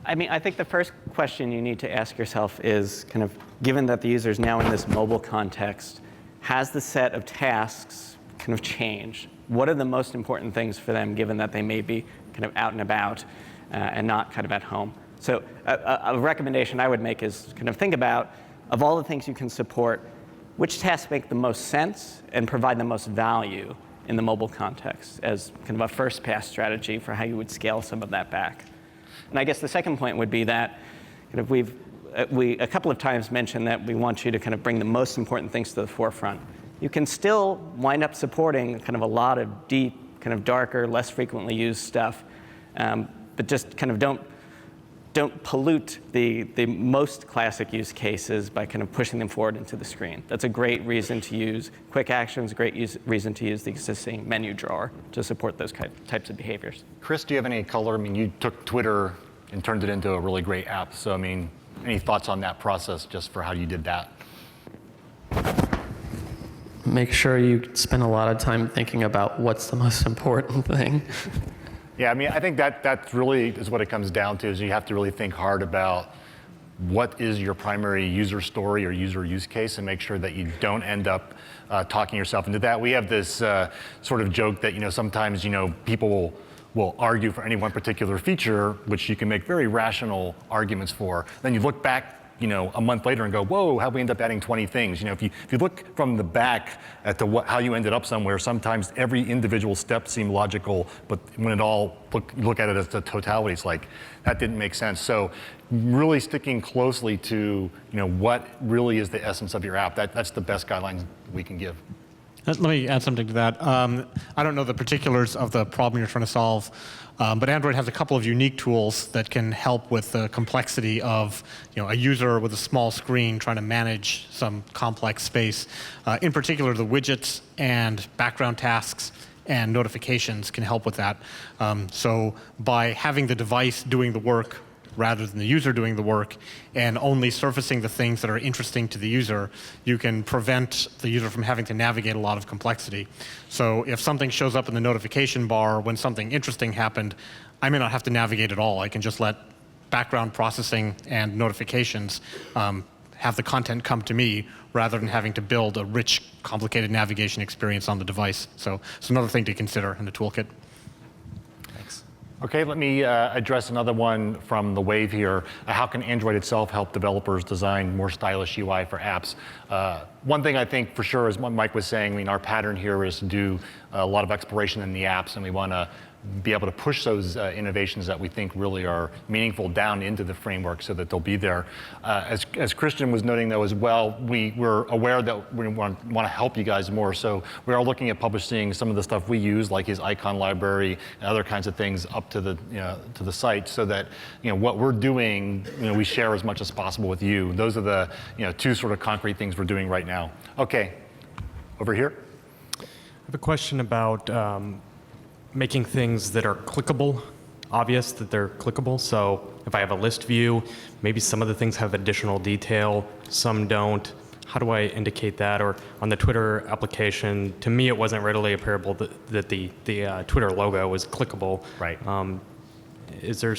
I mean, I think the first question you need to ask yourself is kind of, given that the user is now in this mobile context, has the set of tasks kind of changed? What are the most important things for them, given that they may be kind of out and about and not kind of at home? So a recommendation I would make is kind of think about, of all the things you can support, which tasks make the most sense and provide the most value in the mobile context as kind of a first pass strategy for how you would scale some of that back. And I guess the second point would be that kind of we a couple of times mentioned that we want you to kind of bring the most important things to the forefront. You can still wind up supporting kind of a lot of deep, kind of darker, less frequently used stuff, but just kind of don't pollute the most classic use cases by kind of pushing them forward into the screen. That's a great reason to use quick actions, great reason to use the existing menu drawer to support those types of behaviors. Chris, do you have any color? I mean, you took Twitter and turned it into a really great app. So, I mean, any thoughts on that process just for how you did that? Make sure you spend a lot of time thinking about what's the most important thing. Yeah, I mean, I think that really is what it comes down to, is you have to really think hard about what is your primary user story or user use case and make sure that you don't end up talking yourself into that. We have this sort of joke that, sometimes, people will argue for any one particular feature, which you can make very rational arguments for. Then you look back a month later and go, whoa, how'd we end up adding 20 things? If you look from the back at how you ended up somewhere, sometimes every individual step seemed logical, but when it all look at it as the totality, it's like, that didn't make sense. So really sticking closely to what really is the essence of your app, that's the best guidelines we can give. Let me add something to that. I don't know the particulars of the problem you're trying to solve, but Android has a couple of unique tools that can help with the complexity of a user with a small screen trying to manage some complex space. In particular, the widgets and background tasks and notifications can help with that. So by having the device doing the work rather than the user doing the work and only surfacing the things that are interesting to the user, you can prevent the user from having to navigate a lot of complexity. So if something shows up in the notification bar when something interesting happened, I may not have to navigate at all. I can just let background processing and notifications have the content come to me rather than having to build a rich, complicated navigation experience on the device. So it's another thing to consider in the toolkit. Okay, let me address another one from the wave here. How can Android itself help developers design more stylish UI for apps? One thing I think for sure is what Mike was saying. I mean, our pattern here is to do a lot of exploration in the apps, and we want to be able to push those innovations that we think really are meaningful down into the framework so that they'll be there. As Christian was noting, though, as well, we're aware that we want to help you guys more. So we are looking at publishing some of the stuff we use, like his icon library and other kinds of things, up to the site, so that what we're doing, we share as much as possible with you. Those are the two sort of concrete things we're doing right now. Okay, over here. I have a question about making things that are clickable obvious that they're clickable. So if I have a list view, maybe some of the things have additional detail, some don't. How do I indicate that? Or on the Twitter application, to me, it wasn't readily apparent that the Twitter logo was clickable. Right. Is there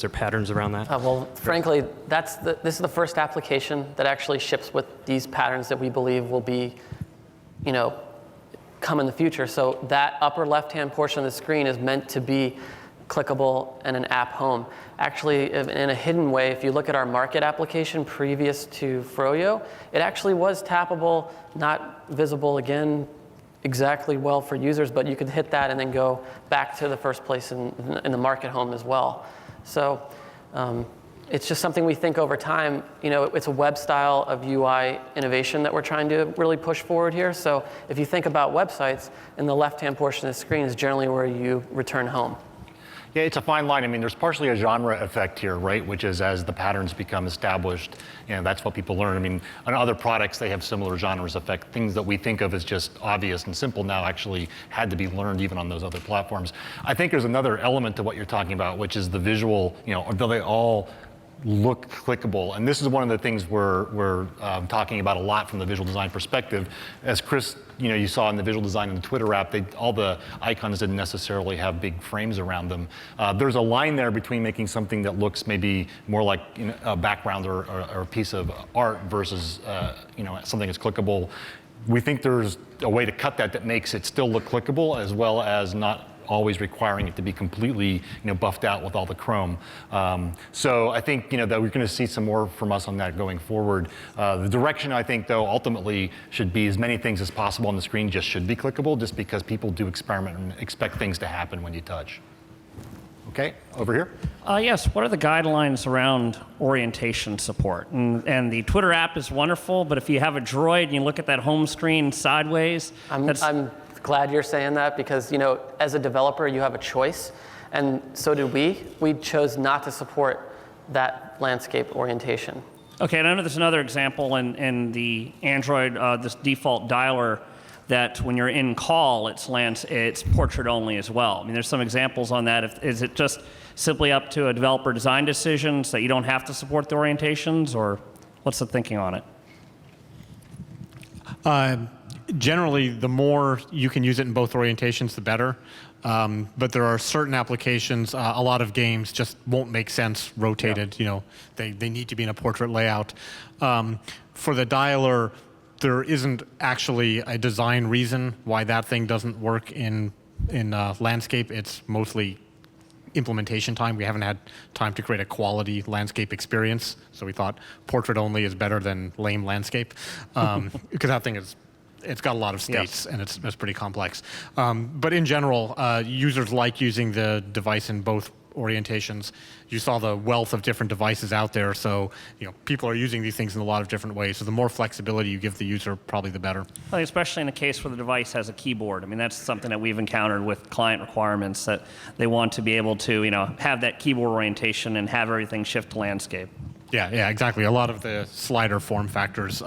patterns around that? Well, frankly, this is the first application that actually ships with these patterns that we believe will be, come in the future. So that upper left-hand portion of the screen is meant to be clickable and an app home. Actually, in a hidden way, if you look at our market application previous to Froyo, it actually was tappable, not visible again exactly well for users, but you could hit that and then go back to the first place in the market home as well. So it's just something we think over time, it's a web style of UI innovation that we're trying to really push forward here. So if you think about websites, in the left-hand portion of the screen is generally where you return home. Yeah, it's a fine line. I mean, there's partially a genre effect here, right? Which is as the patterns become established, that's what people learn. I mean, on other products, they have similar genres effect. Things that we think of as just obvious and simple now actually had to be learned even on those other platforms. I think there's another element to what you're talking about, which is the visual, do they all look clickable? And this is one of the things we're talking about a lot from the visual design perspective. As Chris, you saw in the visual design in the Twitter app, all the icons didn't necessarily have big frames around them. There's a line there between making something that looks maybe more like a background or a piece of art versus something that's clickable. We think there's a way to cut that makes it still look clickable as well as not always requiring it to be completely buffed out with all the chrome. So I think that we're going to see some more from us on that going forward. The direction I think though ultimately should be as many things as possible on the screen just should be clickable, just because people do experiment and expect things to happen when you touch. Okay, over here. Yes, what are the guidelines around orientation support? And the Twitter app is wonderful, but if you have a Droid and you look at that home screen sideways, I'm glad you're saying that because, as a developer, you have a choice, and so did we. We chose not to support that landscape orientation. Okay, and I know there's another example in the Android, this default dialer, that when you're in call, it's portrait only as well. I mean, there's some examples on that. Is it just simply up to a developer design decision so that you don't have to support the orientations, or what's the thinking on it? Generally, the more you can use it in both orientations, the better. But there are certain applications, a lot of games just won't make sense rotated. Yeah. They need to be in a portrait layout. For the dialer, there isn't actually a design reason why that thing doesn't work in landscape. It's mostly implementation time. We haven't had time to create a quality landscape experience, so we thought portrait only is better than lame landscape, because that thing it's got a lot of states, and it's pretty complex. But in general, users like using the device in both orientations. You saw the wealth of different devices out there, so people are using these things in a lot of different ways. So the more flexibility you give the user, probably the better. I think especially in a case where the device has a keyboard. I mean, that's something that we've encountered with client requirements, that they want to be able to have that keyboard orientation and have everything shift to landscape. Yeah, exactly. A lot of the slider form factors,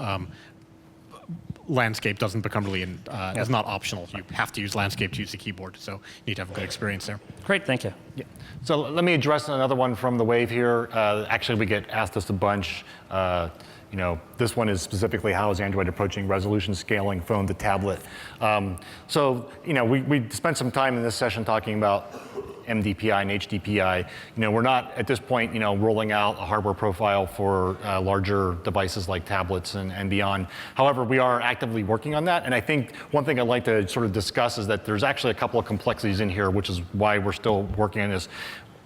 landscape doesn't become really, it's not optional. You have to use landscape to use the keyboard, so you need to have a good experience there. Great, thank you. Yeah. So let me address another one from the wave here. Actually, we get asked this a bunch. This one is specifically how is Android approaching resolution scaling phone to tablet. We spent some time in this session talking about MDPI and HDPI. We're not at this point, rolling out a hardware profile for larger devices like tablets and beyond. However, we are actively working on that. And I think one thing I'd like to sort of discuss is that there's actually a couple of complexities in here, which is why we're still working on this.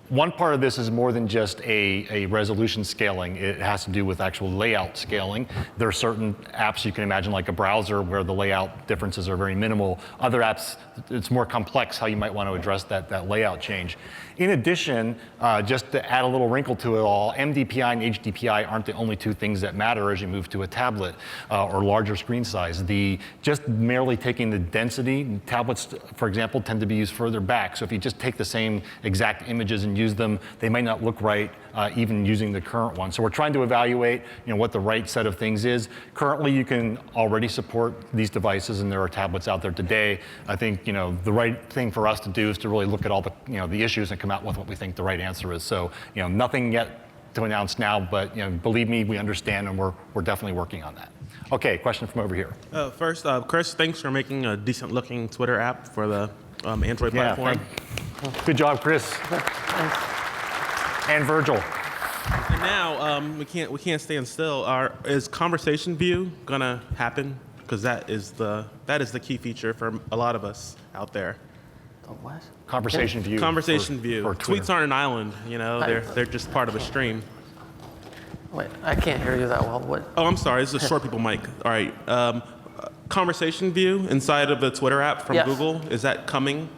One part of this is more than just a resolution scaling. It has to do with actual layout scaling. There are certain apps you can imagine, like a browser, where the layout differences are very minimal. Other apps, it's more complex how you might want to address that layout change. In addition, just to add a little wrinkle to it all, MDPI and HDPI aren't the only two things that matter as you move to a tablet or larger screen size. Just merely taking the density, tablets, for example, tend to be used further back. So if you just take the same exact images and use use them. They might not look right even using the current one. So we're trying to evaluate what the right set of things is. Currently, you can already support these devices, and there are tablets out there today. I think the right thing for us to do is to really look at all the issues and come out with what we think the right answer is. So nothing yet to announce now, but believe me, we understand, and we're definitely working on that. Okay, question from over here. First, Chris, thanks for making a decent-looking Twitter app for the Android platform. Good job, Chris. And Virgil. And now we can't stand still. Is conversation view gonna happen? Because that is the key feature for a lot of us out there. The what? Conversation view. Conversation view. For Twitter. Tweets aren't an island. They're just part of a stream. Wait, I can't hear you that well. What? Oh, I'm sorry. This is a short people mic. All right. Conversation view inside of the Twitter app from Yes. Google, is that coming?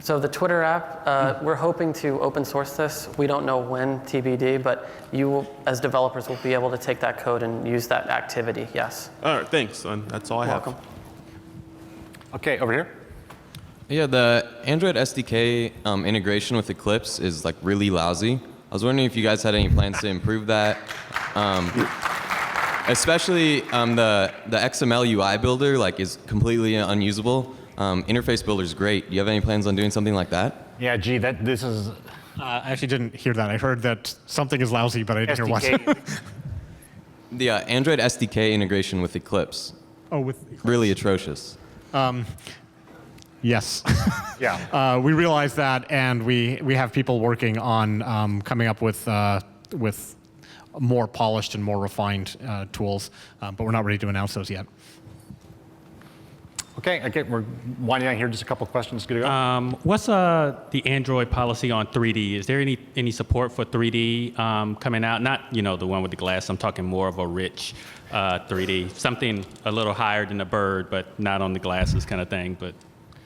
So the Twitter app, we're hoping to open source this. We don't know when, TBD, but you will, as developers, will be able to take that code and use that activity, yes. All right, thanks. That's all I have. Welcome. Okay, over here. Yeah, the Android SDK integration with Eclipse is like really lousy. I was wondering if you guys had any plans to improve that. Especially the XML UI builder is completely unusable. Interface builder is great. Do you have any plans on doing something like that? Yeah, gee, this is I actually didn't hear that. I heard that something is lousy, but I didn't hear what. The Android SDK integration with Eclipse. Oh, with Eclipse. Really atrocious. Yes. Yeah. We realize that, and we have people working on coming up with more polished and more refined tools, but we're not ready to announce those yet. Okay, we're winding down here. Just a couple questions. Good to go. What's the Android policy on 3D? Is there any support for 3D coming out? Not the one with the glass. I'm talking more of a rich 3D, something a little higher than a bird, but not on the glasses kind of thing. But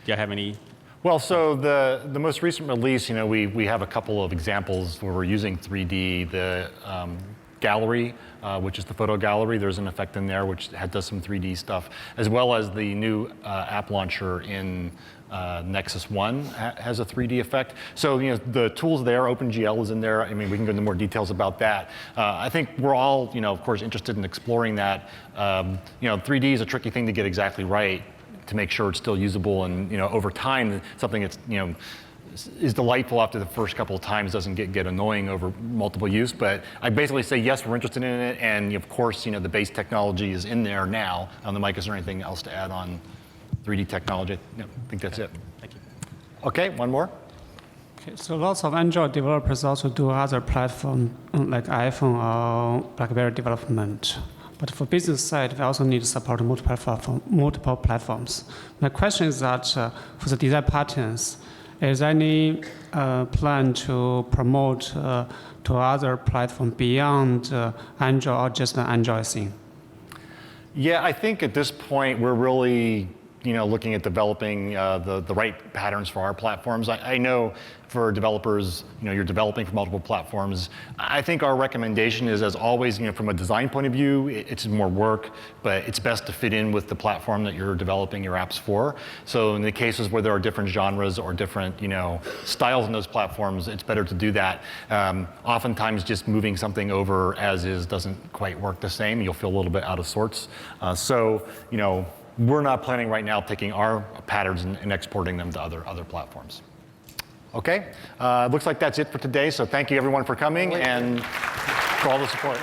do you have any? Well, so the most recent release, we have a couple of examples where we're using 3D. The gallery, which is the photo gallery, there's an effect in there which does some 3D stuff, as well as the new app launcher in Nexus 1 has a 3D effect. So the tools there, OpenGL is in there. I mean, we can go into more details about that. I think we're all, of course, interested in exploring that. 3D is a tricky thing to get exactly right to make sure it's still usable, and over time, something that's is delightful after the first couple of times doesn't get annoying over multiple use. But I basically say yes, we're interested in it, and of course, the base technology is in there now. On the mic, is there anything else to add on 3D technology? No, I think that's it. Thank you. Okay, one more. Okay, so lots of Android developers also do other platforms like iPhone or BlackBerry development. But for business side, we also need to support multiple platforms. My question is that for the design patterns, is there any plan to promote to other platforms beyond Android or just an Android thing? Yeah, I think at this point we're really looking at developing the right patterns for our platforms. I know for developers, you're developing for multiple platforms. I think our recommendation is, as always, from a design point of view, it's more work, but it's best to fit in with the platform that you're developing your apps for. So in the cases where there are different genres or different, styles in those platforms, it's better to do that. Oftentimes, just moving something over as is doesn't quite work the same. You'll feel a little bit out of sorts. We're not planning right now taking our patterns and exporting them to other platforms. Okay, looks like that's it for today. So thank you everyone for coming and for all the support.